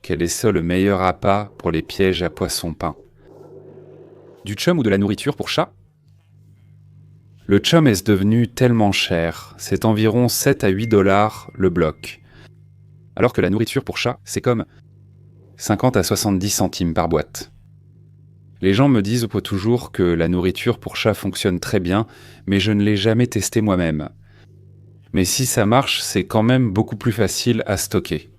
quel est ça le meilleur appât pour les pièges à poisson-pain? Du chum ou de la nourriture pour chat? Le chum est devenu tellement cher, c'est environ 7 à 8 dollars le bloc. Alors que la nourriture pour chat, c'est comme 50 à 70 centimes par boîte. Les gens me disent toujours que la nourriture pour chat fonctionne très bien, mais je ne l'ai jamais testé moi-même. Mais si ça marche, c'est quand même beaucoup plus facile à stocker.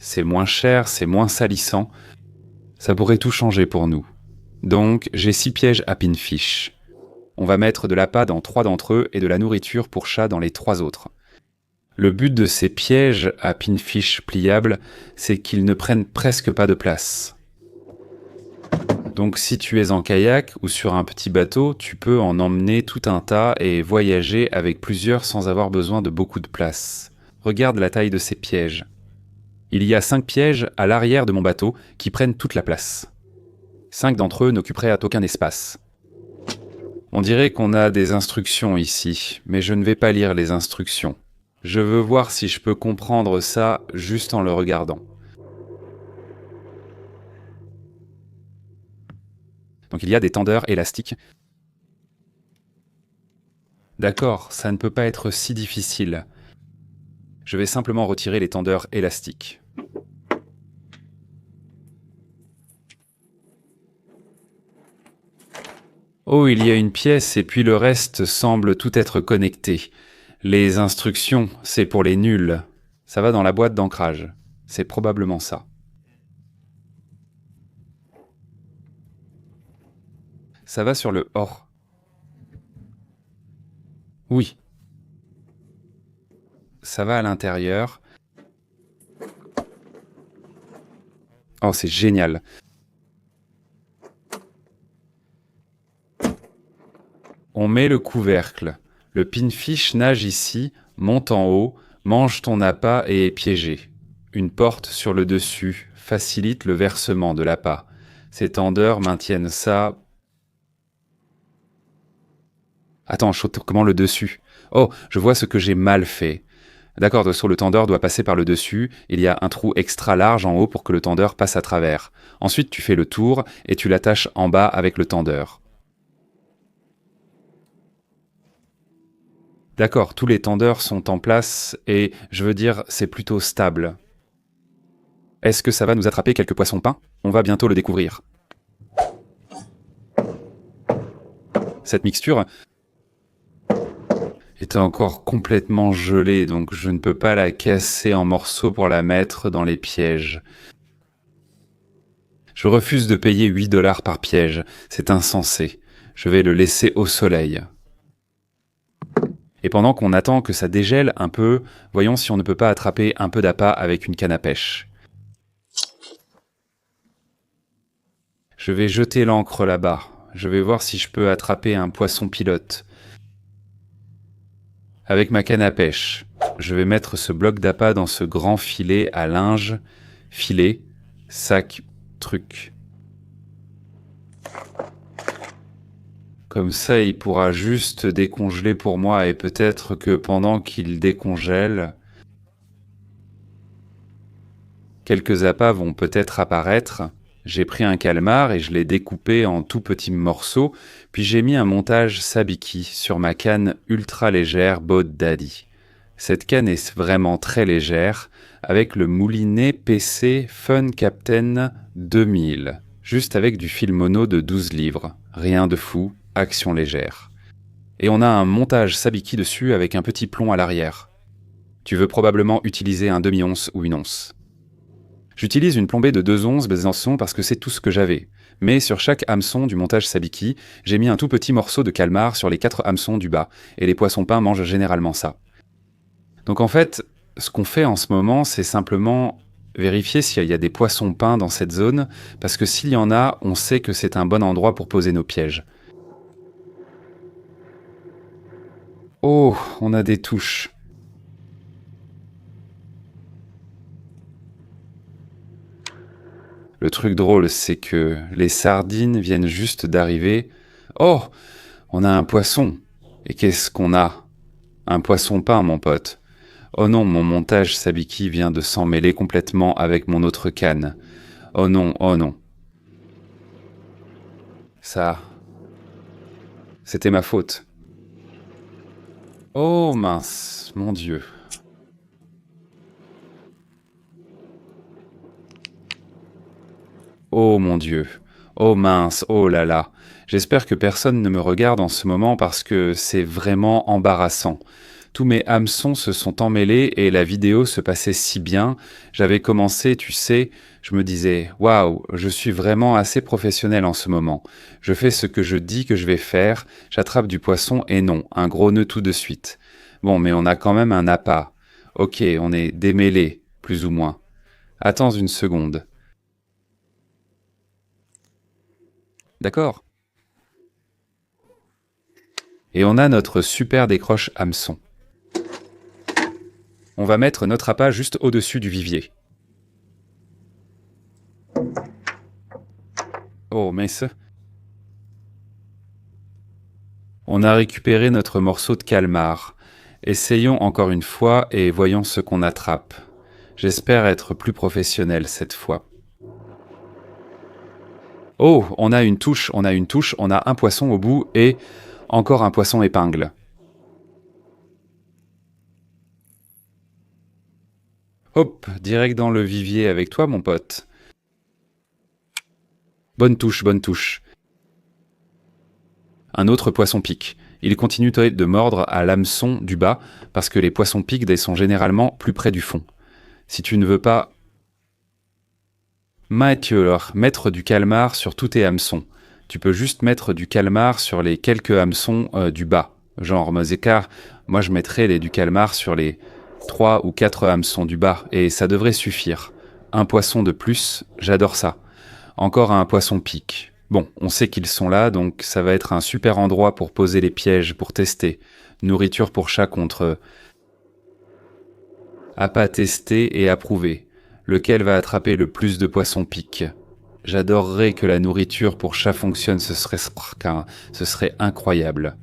C'est moins cher, c'est moins salissant. Ça pourrait tout changer pour nous. Donc, j'ai 6 pièges à pinfish. On va mettre de l'appât dans 3 d'entre eux et de la nourriture pour chat dans les 3 autres. Le but de ces pièges à pinfish pliables, c'est qu'ils ne prennent presque pas de place. Donc si tu es en kayak ou sur un petit bateau, tu peux en emmener tout un tas et voyager avec plusieurs sans avoir besoin de beaucoup de place. Regarde la taille de ces pièges. Il y a 5 pièges à l'arrière de mon bateau qui prennent toute la place. 5 d'entre eux n'occuperaient aucun espace. On dirait qu'on a des instructions ici, mais je ne vais pas lire les instructions. Je veux voir si je peux comprendre ça juste en le regardant. Donc il y a des tendeurs élastiques. D'accord, ça ne peut pas être si difficile. Je vais simplement retirer les tendeurs élastiques. Oh, il y a une pièce et puis le reste semble tout être connecté. Les instructions, c'est pour les nuls. Ça va dans la boîte d'ancrage. C'est probablement ça. Ça va sur le or. Oui. Ça va à l'intérieur. Oh, c'est génial. On met le couvercle. Le pinfish nage ici, monte en haut, mange ton appât et est piégé. Une porte sur le dessus facilite le versement de l'appât. Ces tendeurs maintiennent ça... Attends, comment le dessus? Oh, je vois ce que j'ai mal fait. D'accord, sur le tendeur doit passer par le dessus, il y a un trou extra large en haut pour que le tendeur passe à travers. Ensuite, tu fais le tour et tu l'attaches en bas avec le tendeur. D'accord, tous les tendeurs sont en place et, je veux dire, c'est plutôt stable. Est-ce que ça va nous attraper quelques poissons-pains? On va bientôt le découvrir. Cette mixture est encore complètement gelée, donc je ne peux pas la casser en morceaux pour la mettre dans les pièges. Je refuse de payer 8 dollars par piège, c'est insensé. Je vais le laisser au soleil. Et pendant qu'on attend que ça dégèle un peu, voyons si on ne peut pas attraper un peu d'appât avec une canne à pêche. Je vais jeter l'ancre là-bas. Je vais voir si je peux attraper un poisson pilote. Avec ma canne à pêche, je vais mettre ce bloc d'appât dans ce grand filet à linge. Filet, sac, truc. Comme ça, il pourra juste décongeler pour moi et peut-être que pendant qu'il décongèle, quelques appâts vont peut-être apparaître. J'ai pris un calmar et je l'ai découpé en tout petits morceaux, puis j'ai mis un montage sabiki sur ma canne ultra légère Boat Daddy. Cette canne est vraiment très légère, avec le moulinet PC Fun Captain 2000, juste avec du fil mono de 12 livres. Rien de fou, action légère. Et on a un montage sabiki dessus avec un petit plomb à l'arrière. Tu veux probablement utiliser un demi-once ou une once. J'utilise une plombée de 2 onces Besançon parce que c'est tout ce que j'avais. Mais sur chaque hameçon du montage sabiki, j'ai mis un tout petit morceau de calmar sur les 4 hameçons du bas, et les poissons-pains mangent généralement ça. Donc en fait, ce qu'on fait en ce moment, c'est simplement vérifier s'il y a des poissons-pains dans cette zone, parce que s'il y en a, on sait que c'est un bon endroit pour poser nos pièges. Oh, on a des touches. Le truc drôle, c'est que les sardines viennent juste d'arriver. Oh, on a un poisson. Et qu'est-ce qu'on a? Un poisson-pain, mon pote. Oh non, mon montage sabiki vient de s'en mêler complètement avec mon autre canne. Oh non, oh non. Ça, c'était ma faute. Oh mince, mon Dieu. Oh mon Dieu. Oh mince, oh là là. J'espère que personne ne me regarde en ce moment parce que c'est vraiment embarrassant. Tous mes hameçons se sont emmêlés et la vidéo se passait si bien. J'avais commencé, tu sais, je me disais, waouh, je suis vraiment assez professionnel en ce moment. Je fais ce que je dis que je vais faire, j'attrape du poisson et non, un gros nœud tout de suite. Bon, mais on a quand même un appât. Ok, on est démêlé, plus ou moins. Attends une seconde. D'accord? Et on a notre super décroche hameçon. On va mettre notre appât juste au-dessus du vivier. Oh, mince. On a récupéré notre morceau de calmar. Essayons encore une fois et voyons ce qu'on attrape. J'espère être plus professionnel cette fois. Oh, on a une touche, on a un poisson au bout et encore un poisson épingle. Hop, direct dans le vivier avec toi, mon pote. Bonne touche, bonne touche. Un autre poisson pique. Il continue de mordre à l'hameçon du bas parce que les poissons piques sont généralement plus près du fond. Si tu ne veux pas... Mathieu, mettre du calmar sur tous tes hameçons. Tu peux juste mettre du calmar sur les quelques hameçons du bas. Genre, Moseka, moi je mettrais du calmar sur les 3 ou 4 hameçons du bas et ça devrait suffire. Un poisson de plus, j'adore ça. Encore un poisson pique. Bon, on sait qu'ils sont là, donc ça va être un super endroit pour poser les pièges, pour tester. Nourriture pour chat contre... Appât testé et approuvé. Lequel va attraper le plus de poissons piques? J'adorerais que la nourriture pour chat fonctionne, ce serait incroyable.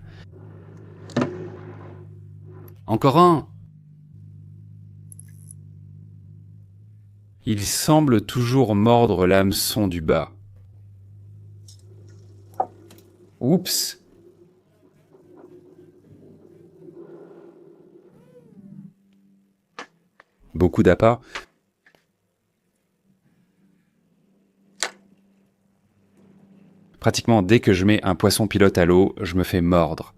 Encore un! Il semble toujours mordre l'hameçon du bas. Oups! Beaucoup d'appâts. Pratiquement dès que je mets un poisson pilote à l'eau, je me fais mordre.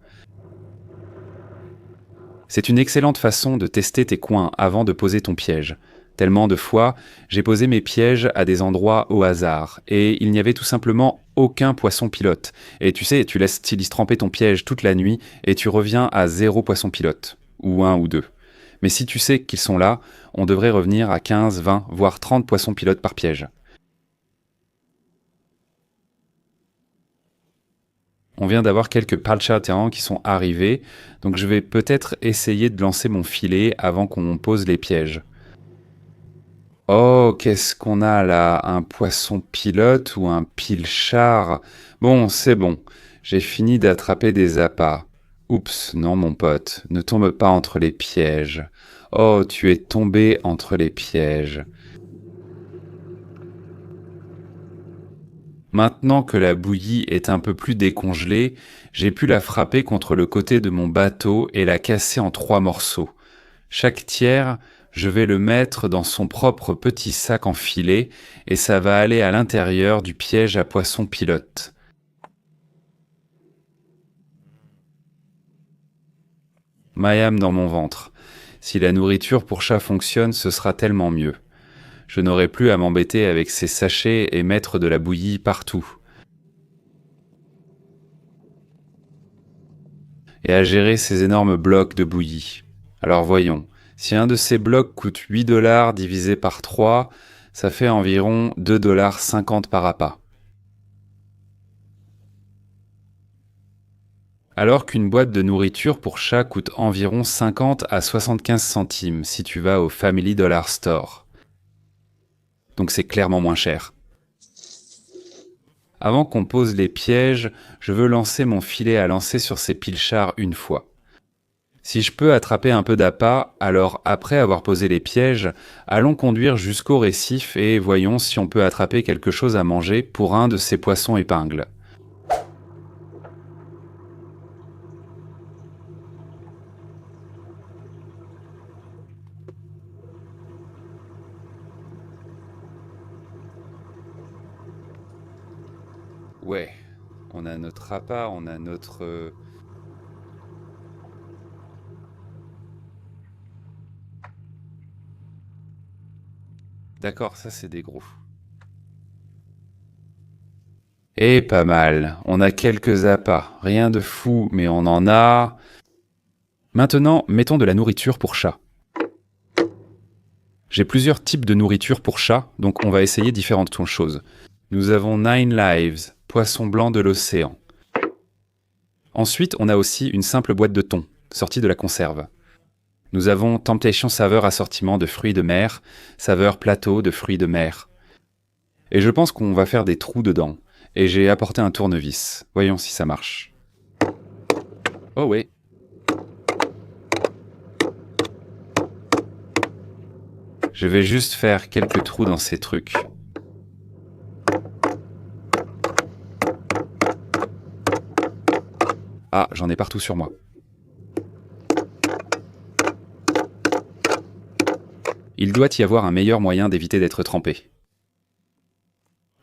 C'est une excellente façon de tester tes coins avant de poser ton piège. Tellement de fois, j'ai posé mes pièges à des endroits au hasard, et il n'y avait tout simplement aucun poisson pilote. Et tu sais, tu laisses tremper ton piège toute la nuit, et tu reviens à 0 poisson pilote, ou 1 ou 2. Mais si tu sais qu'ils sont là, on devrait revenir à 15, 20, voire 30 poissons pilotes par piège. On vient d'avoir quelques palchatérans qui sont arrivés, donc je vais peut-être essayer de lancer mon filet avant qu'on pose les pièges. Oh, qu'est-ce qu'on a là? Un poisson pilote ou un pilchard? Bon, c'est bon. J'ai fini d'attraper des appâts. Oups, non mon pote, ne tombe pas entre les pièges. Oh, tu es tombé entre les pièges. Maintenant que la bouillie est un peu plus décongelée, j'ai pu la frapper contre le côté de mon bateau et la casser en 3 morceaux. Chaque tiers, je vais le mettre dans son propre petit sac en filet et ça va aller à l'intérieur du piège à poisson pilote. Mayam dans mon ventre. Si la nourriture pour chat fonctionne, ce sera tellement mieux. Je n'aurai plus à m'embêter avec ces sachets et mettre de la bouillie partout. Et à gérer ces énormes blocs de bouillie. Alors voyons, si un de ces blocs coûte 8 $ divisé par 3, ça fait environ 2,50 $ par appât. Alors qu'une boîte de nourriture pour chat coûte environ 50 à 75 centimes si tu vas au Family Dollar Store. Donc c'est clairement moins cher. Avant qu'on pose les pièges, je veux lancer mon filet à lancer sur ces pilchards une fois. Si je peux attraper un peu d'appât, alors après avoir posé les pièges, allons conduire jusqu'au récif et voyons si on peut attraper quelque chose à manger pour un de ces poissons épingles. Ouais, on a notre appât, on a notre... D'accord, ça c'est des gros. Et pas mal, on a quelques appâts, rien de fou, mais on en a... Maintenant, mettons de la nourriture pour chat. J'ai plusieurs types de nourriture pour chat, donc on va essayer différentes choses. Nous avons 9 Lives, poisson blanc de l'océan. Ensuite, on a aussi une simple boîte de thon, sortie de la conserve. Nous avons Temptation saveur assortiment de fruits de mer, saveur plateau de fruits de mer. Et je pense qu'on va faire des trous dedans. Et j'ai apporté un tournevis. Voyons si ça marche. Oh oui. Je vais juste faire quelques trous dans ces trucs. Ah, j'en ai partout sur moi. Il doit y avoir un meilleur moyen d'éviter d'être trempé.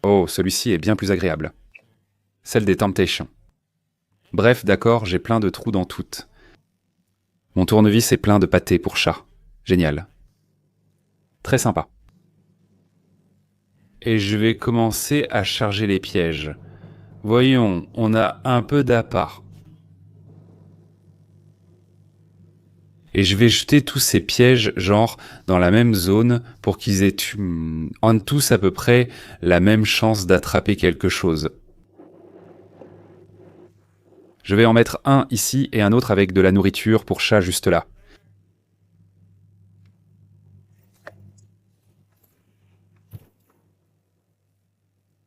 Oh, celui-ci est bien plus agréable. Celle des Temptations. Bref, d'accord, j'ai plein de trous dans toutes. Mon tournevis est plein de pâté pour chat. Génial. Très sympa. Et je vais commencer à charger les pièges. Voyons, on a un peu d'appât. Et je vais jeter tous ces pièges, genre, dans la même zone pour qu'ils aient en tous à peu près la même chance d'attraper quelque chose. Je vais en mettre un ici et un autre avec de la nourriture pour chat juste là.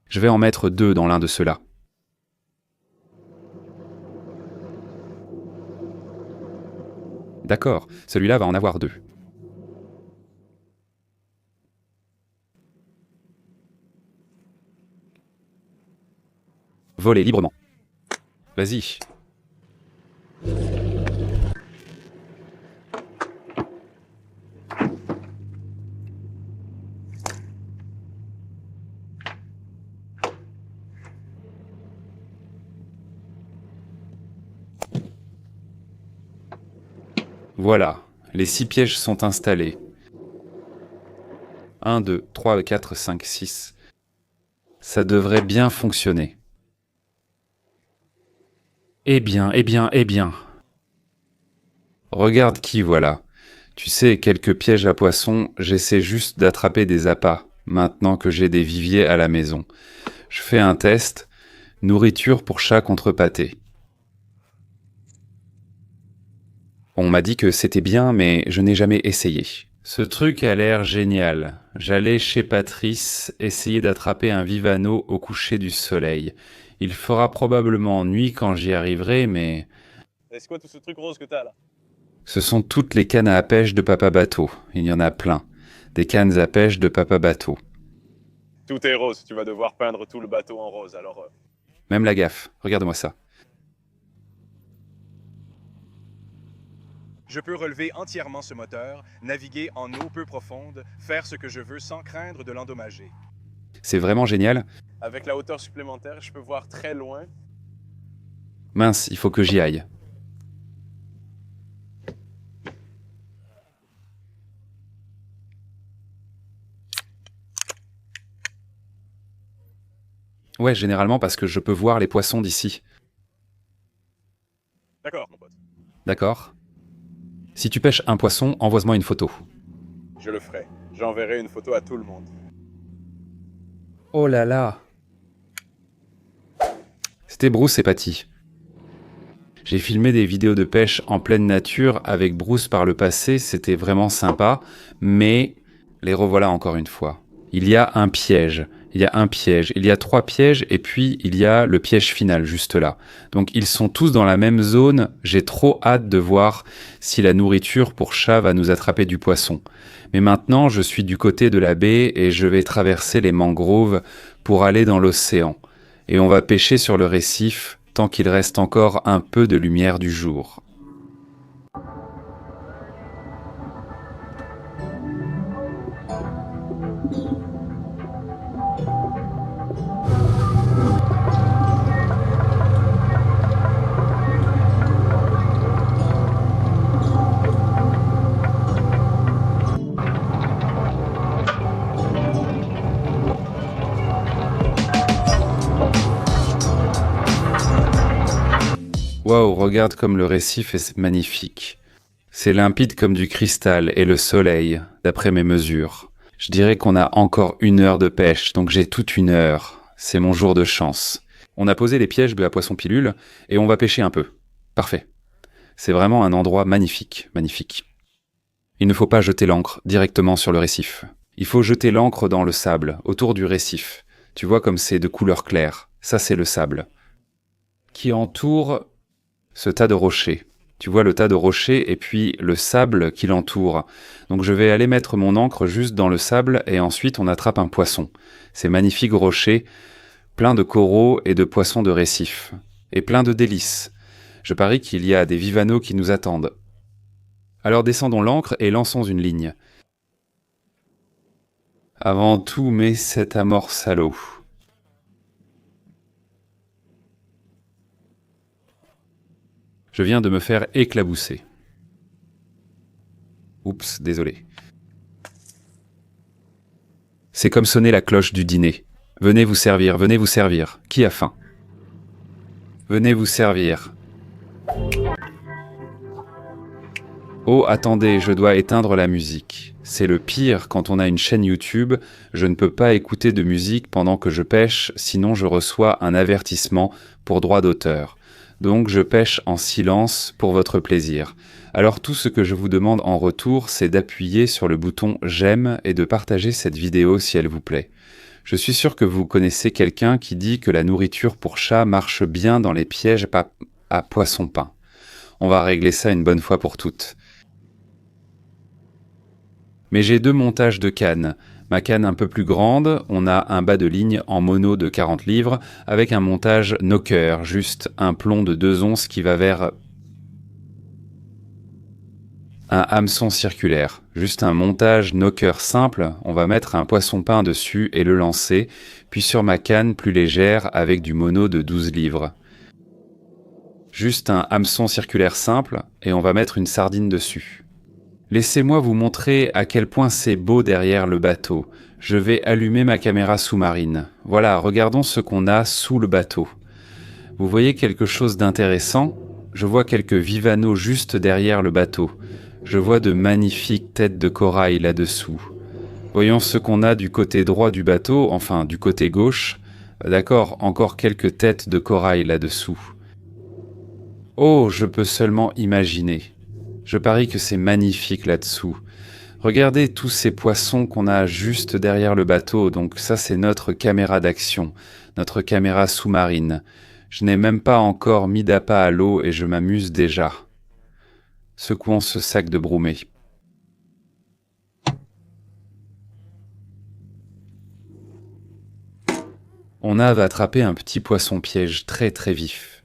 Je vais en mettre 2 dans l'un de ceux-là. D'accord, celui-là va en avoir 2. Voler librement. Vas-y. Voilà, les 6 pièges sont installés. 1, 2, 3, 4, 5, 6. Ça devrait bien fonctionner. Eh bien, eh bien, eh bien. Regarde qui voilà. Tu sais, quelques pièges à poissons, j'essaie juste d'attraper des appâts, maintenant que j'ai des viviers à la maison. Je fais un test. Nourriture pour chat contre pâté. On m'a dit que c'était bien, mais je n'ai jamais essayé. Ce truc a l'air génial. J'allais chez Patrice essayer d'attraper un vivano au coucher du soleil. Il fera probablement nuit quand j'y arriverai, mais... C'est quoi tout ce truc rose que t'as là? Ce sont toutes les cannes à pêche de Papa Bateau. Il y en a plein. Des cannes à pêche de Papa Bateau. Tout est rose, tu vas devoir peindre tout le bateau en rose, alors... Même la gaffe. Regarde-moi ça. Je peux relever entièrement ce moteur, naviguer en eau peu profonde, faire ce que je veux sans craindre de l'endommager. C'est vraiment génial. Avec la hauteur supplémentaire, je peux voir très loin. Mince, il faut que j'y aille. Ouais, généralement parce que je peux voir les poissons d'ici. D'accord, mon pote. D'accord. Si tu pêches un poisson, envoie-moi une photo. Je le ferai. J'enverrai une photo à tout le monde. Oh là là. C'était Bruce et Patty. J'ai filmé des vidéos de pêche en pleine nature avec Bruce par le passé, c'était vraiment sympa, mais les revoilà encore une fois. Il y a un piège. Il y a un piège, il y a 3 pièges et puis il y a le piège final juste là. Donc ils sont tous dans la même zone, j'ai trop hâte de voir si la nourriture pour chat va nous attraper du poisson. Mais maintenant je suis du côté de la baie et je vais traverser les mangroves pour aller dans l'océan. Et on va pêcher sur le récif tant qu'il reste encore un peu de lumière du jour. Waouh, regarde comme le récif est magnifique. C'est limpide comme du cristal et le soleil, d'après mes mesures. Je dirais qu'on a encore 1 heure de pêche, donc j'ai toute 1 heure. C'est mon jour de chance. On a posé les pièges de la poisson pilule et on va pêcher un peu. Parfait. C'est vraiment un endroit magnifique, magnifique. Il ne faut pas jeter l'ancre directement sur le récif. Il faut jeter l'ancre dans le sable, autour du récif. Tu vois comme c'est de couleur claire. Ça, c'est le sable. Qui entoure ce tas de rochers. Tu vois le tas de rochers et puis le sable qui l'entoure. Donc je vais aller mettre mon ancre juste dans le sable et ensuite on attrape un poisson. Ces magnifiques rochers, pleins de coraux et de poissons de récif. Et pleins de délices. Je parie qu'il y a des vivanos qui nous attendent. Alors descendons l'ancre et lançons une ligne. Avant tout, mets cette amorce à l'eau. Je viens de me faire éclabousser. Oups, désolé. C'est comme sonner la cloche du dîner. Venez vous servir, venez vous servir. Qui a faim? Venez vous servir. Oh, attendez, je dois éteindre la musique. C'est le pire quand on a une chaîne YouTube. Je ne peux pas écouter de musique pendant que je pêche, sinon je reçois un avertissement pour droit d'auteur. Donc je pêche en silence pour votre plaisir. Alors tout ce que je vous demande en retour, c'est d'appuyer sur le bouton j'aime et de partager cette vidéo si elle vous plaît. Je suis sûr que vous connaissez quelqu'un qui dit que la nourriture pour chat marche bien dans les pièges à poisson peint. On va régler ça une bonne fois pour toutes. Mais j'ai 2 montages de cannes. Ma canne un peu plus grande, on a un bas de ligne en mono de 40 livres avec un montage knocker, juste un plomb de 2 onces qui va vers un hameçon circulaire. Juste un montage knocker simple, on va mettre un poisson peint dessus et le lancer, puis sur ma canne plus légère avec du mono de 12 livres. Juste un hameçon circulaire simple et on va mettre une sardine dessus. Laissez-moi vous montrer à quel point c'est beau derrière le bateau. Je vais allumer ma caméra sous-marine. Voilà, regardons ce qu'on a sous le bateau. Vous voyez quelque chose d'intéressant? Je vois quelques vivanos juste derrière le bateau. Je vois de magnifiques têtes de corail là-dessous. Voyons ce qu'on a du côté droit du bateau, enfin du côté gauche. D'accord, encore quelques têtes de corail là-dessous. Oh, je peux seulement imaginer. Je parie que c'est magnifique là-dessous. Regardez tous ces poissons qu'on a juste derrière le bateau, donc ça c'est notre caméra d'action, notre caméra sous-marine. Je n'ai même pas encore mis d'appât à l'eau et je m'amuse déjà. Secouons ce sac de broumée. On a attrapé un petit poisson piège très très vif.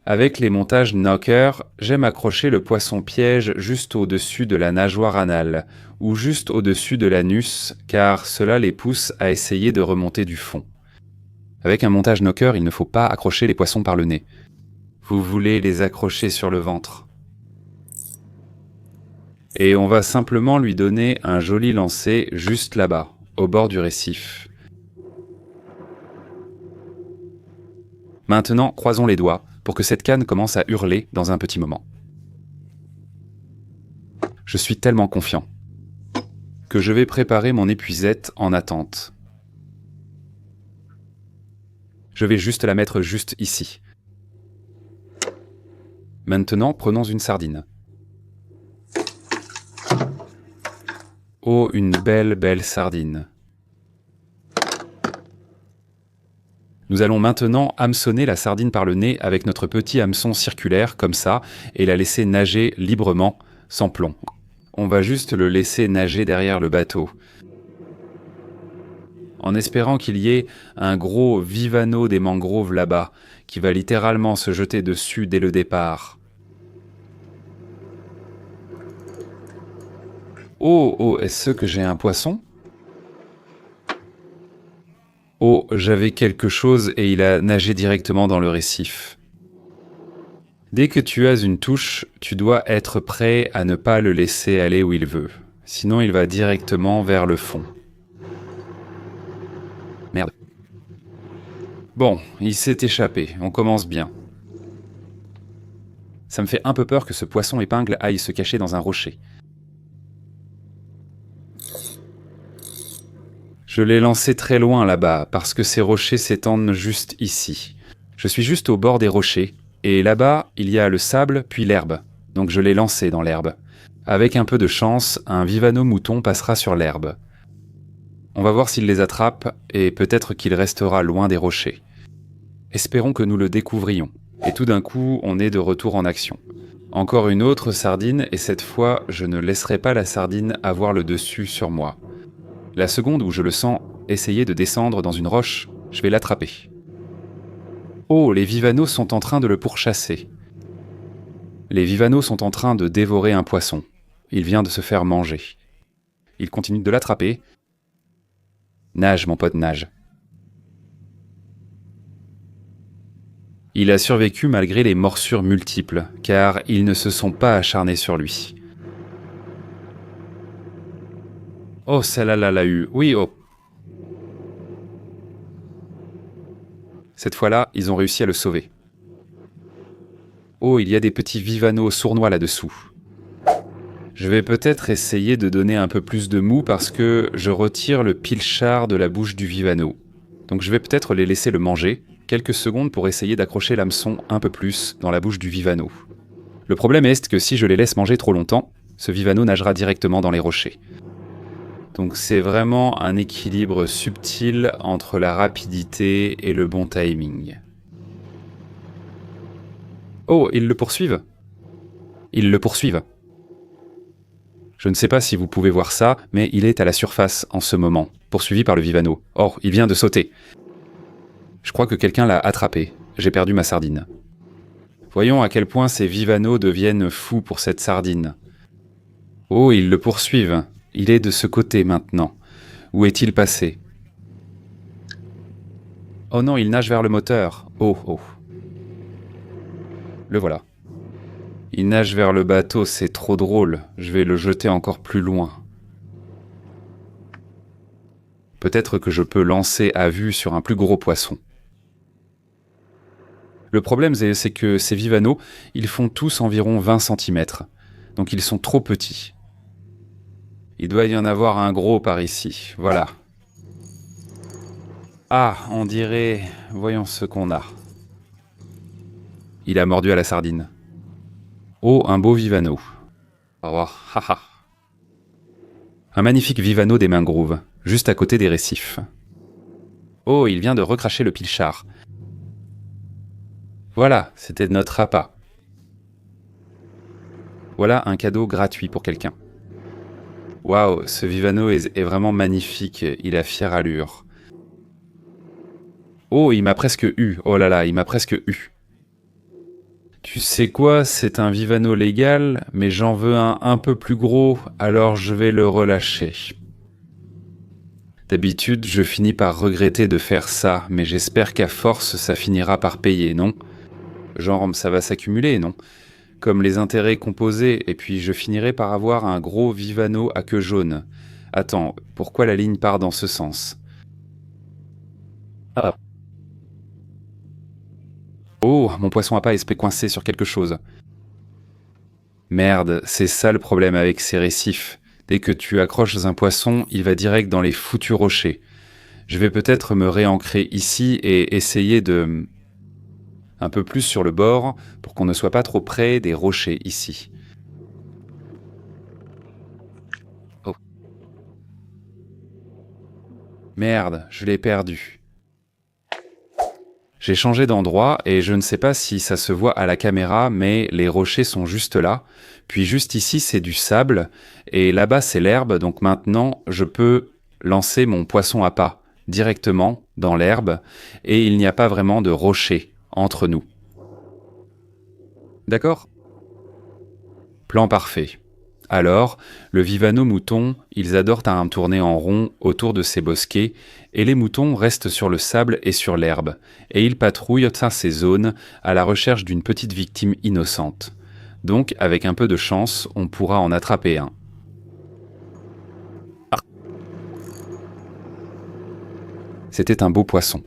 Avec les montages knocker, j'aime accrocher le poisson piège juste au-dessus de la nageoire anale ou juste au-dessus de l'anus car cela les pousse à essayer de remonter du fond. Avec un montage knocker, il ne faut pas accrocher les poissons par le nez. Vous voulez les accrocher sur le ventre. Et on va simplement lui donner un joli lancer juste là-bas, au bord du récif. Maintenant, croisons les doigts pour que cette canne commence à hurler dans un petit moment. Je suis tellement confiant que je vais préparer mon épuisette en attente. Je vais juste la mettre juste ici. Maintenant, prenons une sardine. Oh, une belle, belle sardine. Nous allons maintenant hameçonner la sardine par le nez avec notre petit hameçon circulaire, comme ça, et la laisser nager librement, sans plomb. On va juste le laisser nager derrière le bateau, en espérant qu'il y ait un gros vivano des mangroves là-bas, qui va littéralement se jeter dessus dès le départ. Oh, est-ce que j'ai un poisson ? Oh, j'avais quelque chose et il a nagé directement dans le récif. Dès que tu as une touche, tu dois être prêt à ne pas le laisser aller où il veut. Sinon, il va directement vers le fond. Merde. Bon, il s'est échappé, on commence bien. Ça me fait un peu peur que ce poisson épingle aille se cacher dans un rocher. Je l'ai lancé très loin là-bas, parce que ces rochers s'étendent juste ici. Je suis juste au bord des rochers, et là-bas, il y a le sable, puis l'herbe. Donc je l'ai lancé dans l'herbe. Avec un peu de chance, un vivano mouton passera sur l'herbe. On va voir s'il les attrape, et peut-être qu'il restera loin des rochers. Espérons que nous le découvrions. Et tout d'un coup, on est de retour en action. Encore une autre sardine, et cette fois, je ne laisserai pas la sardine avoir le dessus sur moi. La seconde où je le sens essayer de descendre dans une roche, je vais l'attraper. Oh, les vivanos sont en train de le pourchasser. Les vivanos sont en train de dévorer un poisson. Il vient de se faire manger. Il continue de l'attraper. Nage, mon pote, nage. Il a survécu malgré les morsures multiples, car ils ne se sont pas acharnés sur lui. Oh, celle-là l'a eu. Oui, oh. Cette fois-là, ils ont réussi à le sauver. Oh, il y a des petits vivanos sournois là-dessous. Je vais peut-être essayer de donner un peu plus de mou parce que je retire le pilchard de la bouche du vivano. Donc je vais peut-être les laisser le manger, quelques secondes pour essayer d'accrocher l'hameçon un peu plus dans la bouche du vivano. Le problème est que si je les laisse manger trop longtemps, ce vivano nagera directement dans les rochers. Donc c'est vraiment un équilibre subtil entre la rapidité et le bon timing. Oh, ils le poursuivent. Ils le poursuivent. Je ne sais pas si vous pouvez voir ça, mais il est à la surface en ce moment, poursuivi par le vivano. Or, il vient de sauter. Je crois que quelqu'un l'a attrapé. J'ai perdu ma sardine. Voyons à quel point ces vivanos deviennent fous pour cette sardine. Oh, ils le poursuivent. Il est de ce côté maintenant. Où est-il passé ? Oh non, il nage vers le moteur. Oh. Le voilà. Il nage vers le bateau, c'est trop drôle. Je vais le jeter encore plus loin. Peut-être que je peux lancer à vue sur un plus gros poisson. Le problème, c'est que ces vivanos, ils font tous environ 20 cm. Donc ils sont trop petits. Il doit y en avoir un gros par ici. Voilà. Ah, on dirait... Voyons ce qu'on a. Il a mordu à la sardine. Oh, un beau vivano. Au revoir. Haha. Un magnifique vivano des mangroves, juste à côté des récifs. Oh, il vient de recracher le pilchard. Voilà, c'était notre appât. Voilà un cadeau gratuit pour quelqu'un. Waouh, ce vivano est vraiment magnifique, il a fière allure. Oh, il m'a presque eu. Oh là là, il m'a presque eu. Tu sais quoi, c'est un vivano légal, mais j'en veux un peu plus gros, alors je vais le relâcher. D'habitude, je finis par regretter de faire ça, mais j'espère qu'à force, ça finira par payer, non ? Genre, ça va s'accumuler, non ? Comme les intérêts composés, et puis je finirai par avoir un gros vivano à queue jaune. Attends, pourquoi la ligne part dans ce sens ? Ah. Oh, mon poisson à pas est coincé sur quelque chose. Merde, c'est ça le problème avec ces récifs. Dès que tu accroches un poisson, il va direct dans les foutus rochers. Je vais peut-être me réancrer ici et essayer de... un peu plus sur le bord, pour qu'on ne soit pas trop près des rochers ici. Oh. Merde, je l'ai perdu. J'ai changé d'endroit et je ne sais pas si ça se voit à la caméra, mais les rochers sont juste là. Puis juste ici, c'est du sable et là-bas, c'est l'herbe. Donc maintenant, je peux lancer mon poisson à pas directement dans l'herbe et il n'y a pas vraiment de rochers entre nous. D'accord ? Plan parfait. Alors, le Vivano mouton, ils adorent à tourner en rond autour de ces bosquets, et les moutons restent sur le sable et sur l'herbe, et ils patrouillent ces zones à la recherche d'une petite victime innocente. Donc, avec un peu de chance, on pourra en attraper un. Ah. C'était un beau poisson.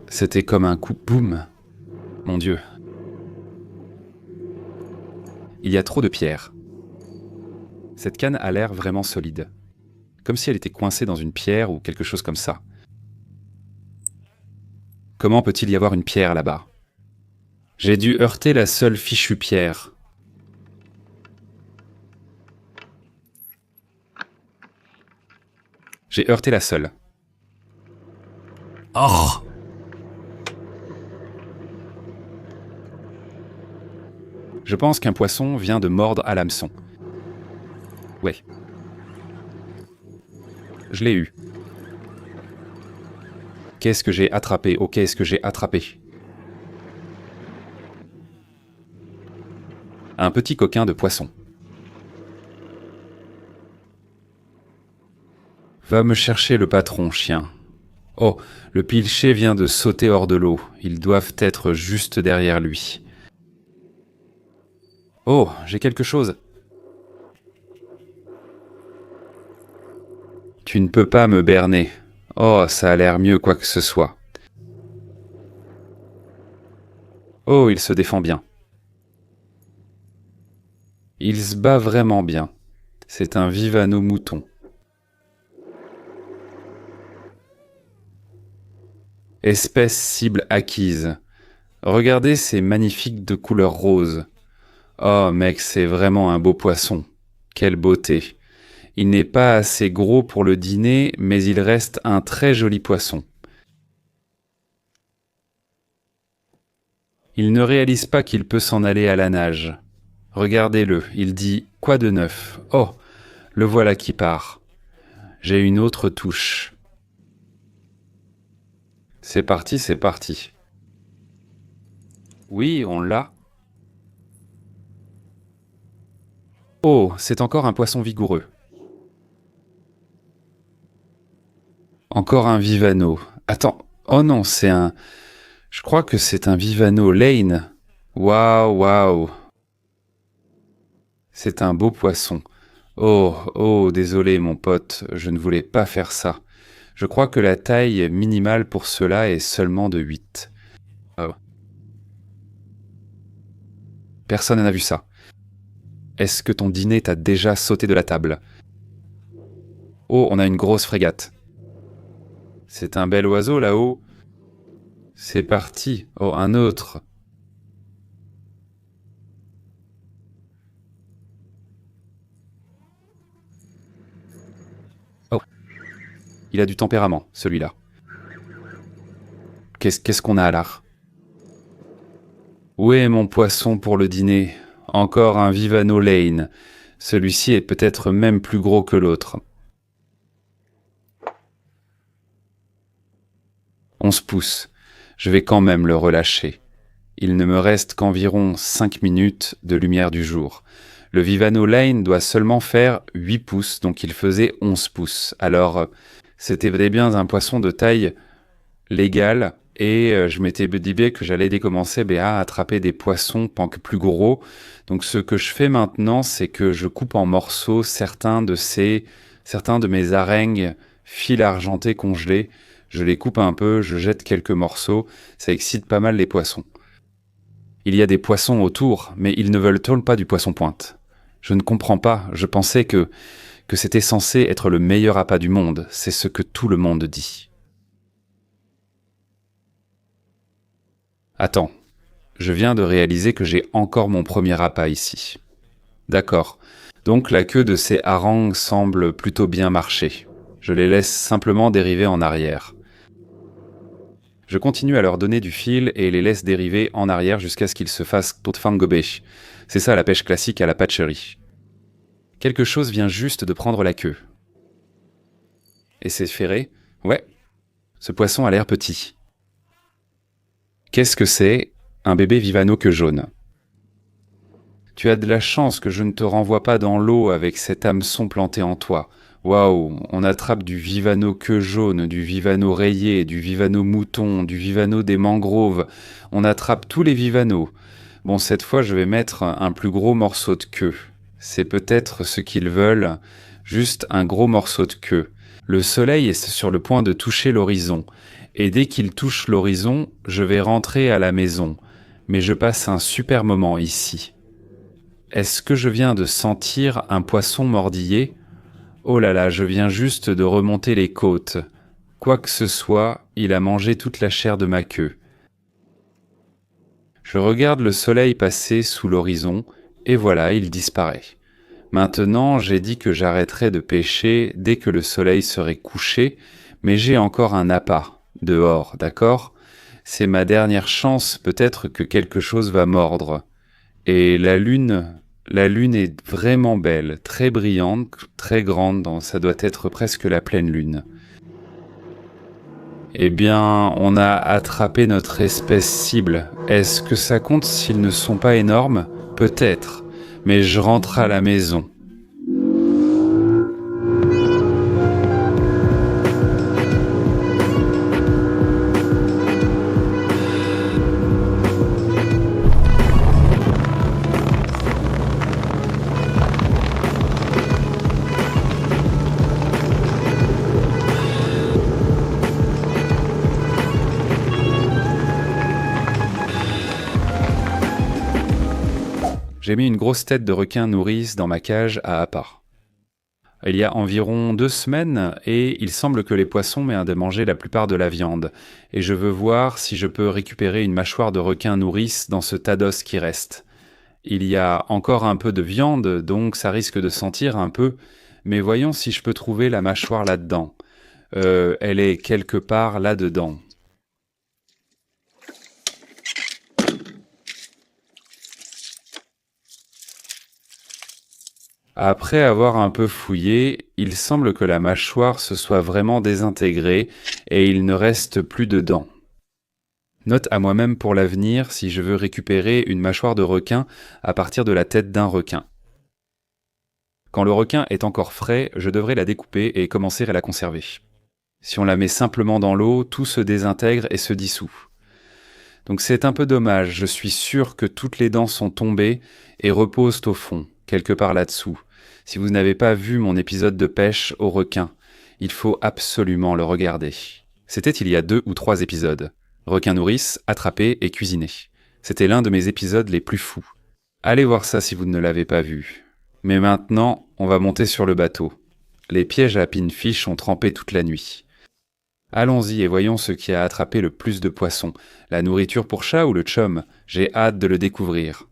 C'était comme un coup boum. Mon Dieu. Il y a trop de pierres. Cette canne a l'air vraiment solide. Comme si elle était coincée dans une pierre ou quelque chose comme ça. Comment peut-il y avoir une pierre là-bas ? J'ai dû heurter la seule fichue pierre. J'ai heurté la seule. Oh ! Je pense qu'un poisson vient de mordre à l'hameçon. Ouais. Je l'ai eu. Qu'est-ce que j'ai attrapé ? Oh, qu'est-ce que j'ai attrapé ? Un petit coquin de poisson. Va me chercher le patron, chien. Oh, le pilché vient de sauter hors de l'eau. Ils doivent être juste derrière lui. Oh, j'ai quelque chose. Tu ne peux pas me berner. Oh, ça a l'air mieux quoi que ce soit. Oh, il se défend bien. Il se bat vraiment bien. C'est un Vivano mouton. Espèce cible acquise. Regardez ces magnifiques de couleur rose. Oh mec, c'est vraiment un beau poisson. Quelle beauté. Il n'est pas assez gros pour le dîner, mais il reste un très joli poisson. Il ne réalise pas qu'il peut s'en aller à la nage. Regardez-le, il dit « Quoi de neuf ?» Oh, le voilà qui part. J'ai une autre touche. C'est parti, c'est parti. Oui, on l'a. Oh, c'est encore un poisson vigoureux. Encore un Vivano. Attends, oh non, c'est un... Je crois que c'est un Vivano Lane. Waouh, waouh. C'est un beau poisson. Oh, oh, désolé mon pote, je ne voulais pas faire ça. Je crois que la taille minimale pour cela est seulement de 8. Oh. Personne n'a vu ça. Est-ce que ton dîner t'a déjà sauté de la table ? Oh, on a une grosse frégate. C'est un bel oiseau là-haut. C'est parti. Oh, un autre. Oh. Il a du tempérament, celui-là. Qu'est-ce qu'on a à l'art ? Où est mon poisson pour le dîner ? Encore un Vivano Lane. Celui-ci est peut-être même plus gros que l'autre. 11 pouces. Je vais quand même le relâcher. Il ne me reste qu'environ 5 minutes de lumière du jour. Le Vivano Lane doit seulement faire 8 pouces, donc il faisait 11 pouces. Alors, c'était bien un poisson de taille légale, et je m'étais dit que j'allais commencer à attraper des poissons plus gros. Donc ce que je fais maintenant, c'est que je coupe en morceaux certains de mes arengues fil argenté congelés. Je les coupe un peu, je jette quelques morceaux, ça excite pas mal les poissons. Il y a des poissons autour, mais ils ne veulent pas du poisson pointe. Je ne comprends pas, je pensais que c'était censé être le meilleur appât du monde, c'est ce que tout le monde dit. Attends, je viens de réaliser que j'ai encore mon premier appât ici. D'accord, donc la queue de ces harangues semble plutôt bien marcher. Je les laisse simplement dériver en arrière. Je continue à leur donner du fil et les laisse dériver en arrière jusqu'à ce qu'ils se fassent totfangobé. C'est ça la pêche classique à la patcherie. Quelque chose vient juste de prendre la queue. Et c'est ferré? Ouais. Ce poisson a l'air petit. Qu'est-ce que c'est? Un bébé Vivano queue jaune. Tu as de la chance que je ne te renvoie pas dans l'eau avec cet hameçon planté en toi. Waouh, on attrape du Vivano queue jaune, du Vivano rayé, du Vivano mouton, du Vivano des mangroves. On attrape tous les Vivanos. Bon, cette fois, je vais mettre un plus gros morceau de queue. C'est peut-être ce qu'ils veulent, juste un gros morceau de queue. Le soleil est sur le point de toucher l'horizon. Et dès qu'il touche l'horizon, je vais rentrer à la maison. Mais je passe un super moment ici. Est-ce que je viens de sentir un poisson mordillé ? Oh là là, je viens juste de remonter les côtes. Quoi que ce soit, il a mangé toute la chair de ma queue. Je regarde le soleil passer sous l'horizon, et voilà, il disparaît. Maintenant, j'ai dit que j'arrêterais de pêcher dès que le soleil serait couché, mais j'ai encore un appât, dehors, d'accord ? C'est ma dernière chance, peut-être que quelque chose va mordre. Et la lune est vraiment belle, très brillante, très grande, ça doit être presque la pleine lune. Eh bien, on a attrapé notre espèce cible. Est-ce que ça compte s'ils ne sont pas énormes ? Peut-être, mais je rentre à la maison. J'ai mis une grosse tête de requin nourrice dans ma cage à appât. Il y a environ 2 semaines, et il semble que les poissons m'aient de manger la plupart de la viande, et je veux voir si je peux récupérer une mâchoire de requin nourrice dans ce tas d'os qui reste. Il y a encore un peu de viande, donc ça risque de sentir un peu, mais voyons si je peux trouver la mâchoire là-dedans. Elle est quelque part là-dedans. Après avoir un peu fouillé, il semble que la mâchoire se soit vraiment désintégrée et il ne reste plus de dents. Note à moi-même pour l'avenir si je veux récupérer une mâchoire de requin à partir de la tête d'un requin. Quand le requin est encore frais, je devrais la découper et commencer à la conserver. Si on la met simplement dans l'eau, tout se désintègre et se dissout. Donc c'est un peu dommage, je suis sûr que toutes les dents sont tombées et reposent au fond, quelque part là-dessous. Si vous n'avez pas vu mon épisode de pêche au requin, il faut absolument le regarder. C'était il y a 2 ou 3 épisodes. Requin nourrice, attrapé et cuisiné. C'était l'un de mes épisodes les plus fous. Allez voir ça si vous ne l'avez pas vu. Mais maintenant, on va monter sur le bateau. Les pièges à pinfish ont trempé toute la nuit. Allons-y et voyons ce qui a attrapé le plus de poissons. La nourriture pour chat ou le chum ? J'ai hâte de le découvrir.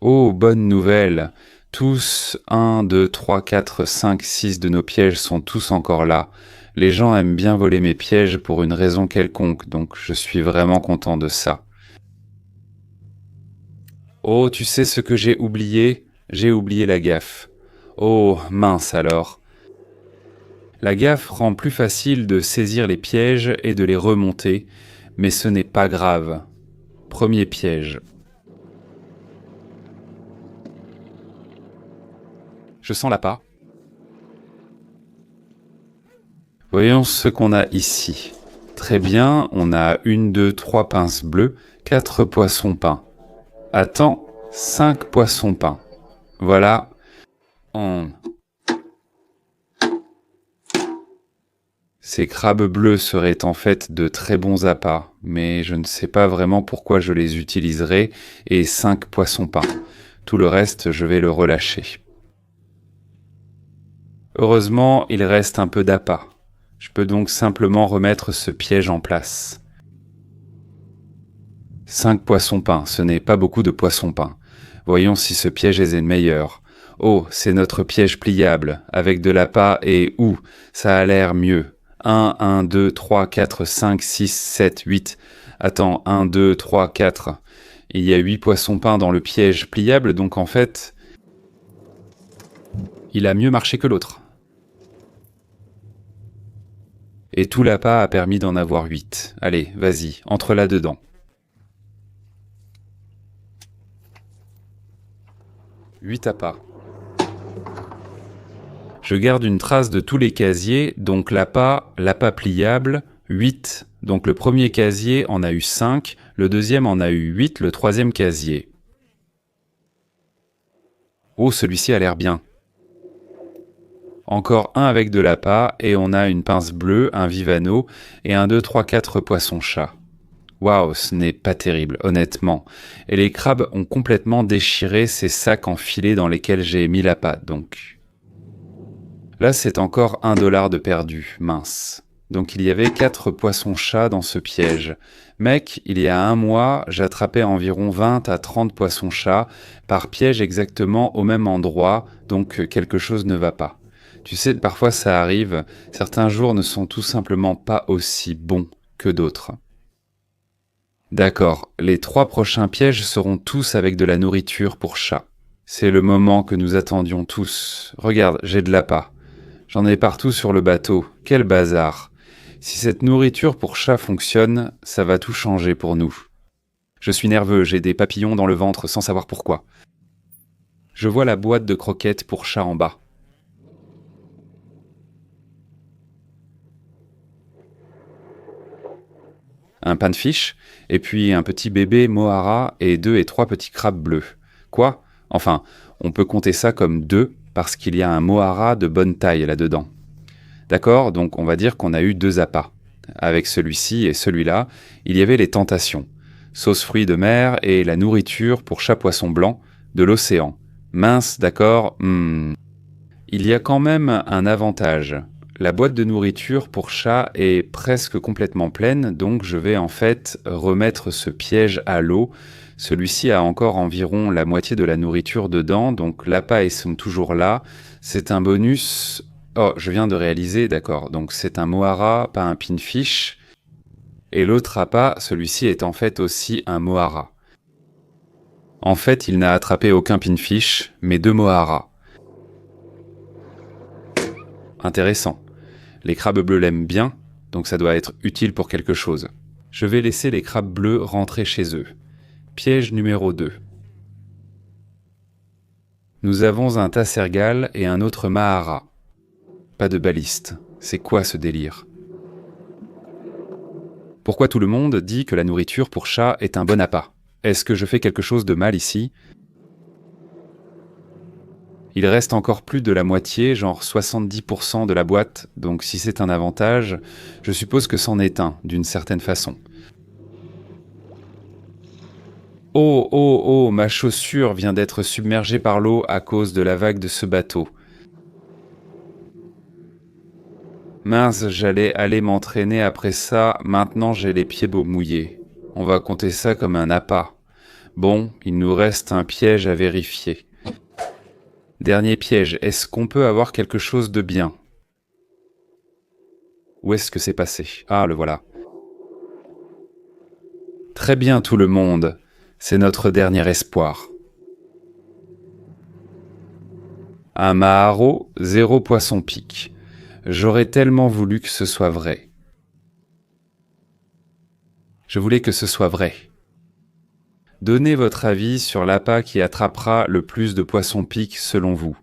Oh, bonne nouvelle! Tous, 1, 2, 3, 4, 5, 6 de nos pièges sont tous encore là. Les gens aiment bien voler mes pièges pour une raison quelconque, donc je suis vraiment content de ça. Oh, tu sais ce que j'ai oublié ? J'ai oublié la gaffe. Oh, mince alors. La gaffe rend plus facile de saisir les pièges et de les remonter, mais ce n'est pas grave. Premier piège. Je sens l'appât. Voyons ce qu'on a ici. Très bien, on a 1, 2, 3 pinces bleues, 4 poissons peints. Attends, 5 poissons peints. Voilà. Ces crabes bleus seraient en fait de très bons appâts, mais je ne sais pas vraiment pourquoi je les utiliserai, et 5 poissons peints. Tout le reste, je vais le relâcher. Heureusement, il reste un peu d'appât. Je peux donc simplement remettre ce piège en place. 5 poissons peints, ce n'est pas beaucoup de poissons peints. Voyons si ce piège est le meilleur. Oh, c'est notre piège pliable, avec de l'appât et ça a l'air mieux. 1, 2, 3, 4, 5, 6, 7, 8. Attends, 1, 2, 3, 4. Il y a 8 poissons peints dans le piège pliable, donc en fait, il a mieux marché que l'autre. Et tout l'appât a permis d'en avoir 8. Allez, vas-y, entre là-dedans. 8 appâts. Je garde une trace de tous les casiers, donc l'appât pliable, 8. Donc le premier casier en a eu 5, le deuxième en a eu 8, le troisième casier. Oh, celui-ci a l'air bien. Encore un avec de l'appât, et on a une pince bleue, un Vivano, et 1, 2, 3, 4 poissons-chats. Waouh, ce n'est pas terrible, honnêtement. Et les crabes ont complètement déchiré ces sacs enfilés dans lesquels j'ai mis l'appât, donc... Là, c'est encore $1 de perdu, mince. Donc il y avait 4 poissons-chats dans ce piège. Mec, il y a un mois, j'attrapais environ 20 à 30 poissons-chats par piège exactement au même endroit, donc quelque chose ne va pas. Tu sais, parfois ça arrive, certains jours ne sont tout simplement pas aussi bons que d'autres. D'accord, les 3 prochains pièges seront tous avec de la nourriture pour chats. C'est le moment que nous attendions tous. Regarde, j'ai de l'appât. J'en ai partout sur le bateau. Quel bazar. Si cette nourriture pour chat fonctionne, ça va tout changer pour nous. Je suis nerveux, j'ai des papillons dans le ventre sans savoir pourquoi. Je vois la boîte de croquettes pour chat en bas. Un panfish, et puis un petit bébé mohara et 2 et 3 petits crabes bleus. Quoi? Enfin, on peut compter ça comme 2 parce qu'il y a un mohara de bonne taille là-dedans. D'accord, donc on va dire qu'on a eu 2 appâts. Avec celui-ci et celui-là, il y avait les tentations. Sauce fruits de mer et la nourriture pour chat poisson blanc de l'océan. Mince, d'accord, Il y a quand même un avantage. La boîte de nourriture pour chat est presque complètement pleine, donc je vais en fait remettre ce piège à l'eau. Celui-ci a encore environ la moitié de la nourriture dedans, donc l'appât sont toujours là. C'est un bonus... Oh, je viens de réaliser, d'accord, donc c'est un mohara, pas un pinfish. Et l'autre appât, celui-ci est en fait aussi un mohara. En fait, il n'a attrapé aucun pinfish, mais 2 moharas. Intéressant. Les crabes bleus l'aiment bien, donc ça doit être utile pour quelque chose. Je vais laisser les crabes bleus rentrer chez eux. Piège numéro 2. Nous avons un tassergal et un autre mahara. Pas de baliste. C'est quoi ce délire? Pourquoi tout le monde dit que la nourriture pour chat est un bon appât? Est-ce que je fais quelque chose de mal ici? Il reste encore plus de la moitié, genre 70% de la boîte, donc si c'est un avantage, je suppose que c'en est un, d'une certaine façon. Oh, oh, oh, ma chaussure vient d'être submergée par l'eau à cause de la vague de ce bateau. Mince, j'allais aller m'entraîner après ça, maintenant j'ai les pieds beaux mouillés. On va compter ça comme un appât. Bon, il nous reste un piège à vérifier. Dernier piège, est-ce qu'on peut avoir quelque chose de bien? Où est-ce que c'est passé? Ah, le voilà. Très bien tout le monde, c'est notre dernier espoir. Un maharo, 0 poisson-pique. J'aurais tellement voulu que ce soit vrai. Je voulais que ce soit vrai. Donnez votre avis sur l'appât qui attrapera le plus de poissons-piques selon vous.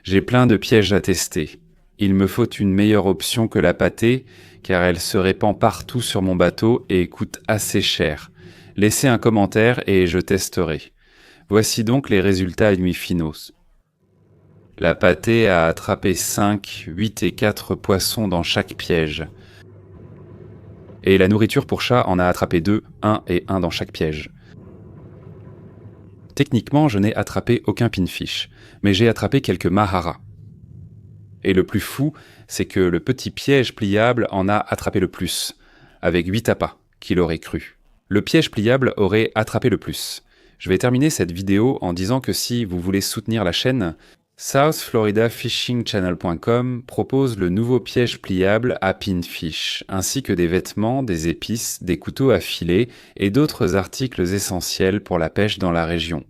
J'ai plein de pièges à tester. Il me faut une meilleure option que la pâtée, car elle se répand partout sur mon bateau et coûte assez cher. Laissez un commentaire et je testerai. Voici donc les résultats à nuit finaux. La pâtée a attrapé 5, 8 et 4 poissons dans chaque piège. Et la nourriture pour chat en a attrapé 2, 1 et 1 dans chaque piège. Techniquement, je n'ai attrapé aucun pinfish, mais j'ai attrapé quelques maharas. Et le plus fou, c'est que le petit piège pliable en a attrapé le plus, avec 8 appâts, qui l'aurait cru. le piège pliable aurait attrapé le plus. Je vais terminer cette vidéo en disant que si vous voulez soutenir la chaîne, southfloridafishingchannel.com propose le nouveau piège pliable à Pinfish, ainsi que des vêtements, des épices, des couteaux à filet et d'autres articles essentiels pour la pêche dans la région.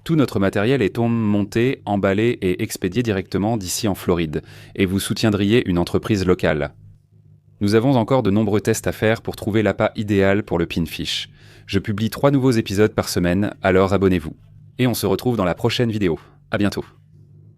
Tout notre matériel est monté, emballé et expédié directement d'ici en Floride, et vous soutiendriez une entreprise locale. Nous avons encore de nombreux tests à faire pour trouver l'appât idéal pour le pinfish. Je publie 3 nouveaux épisodes par semaine, alors abonnez-vous. Et on se retrouve dans la prochaine vidéo. À bientôt.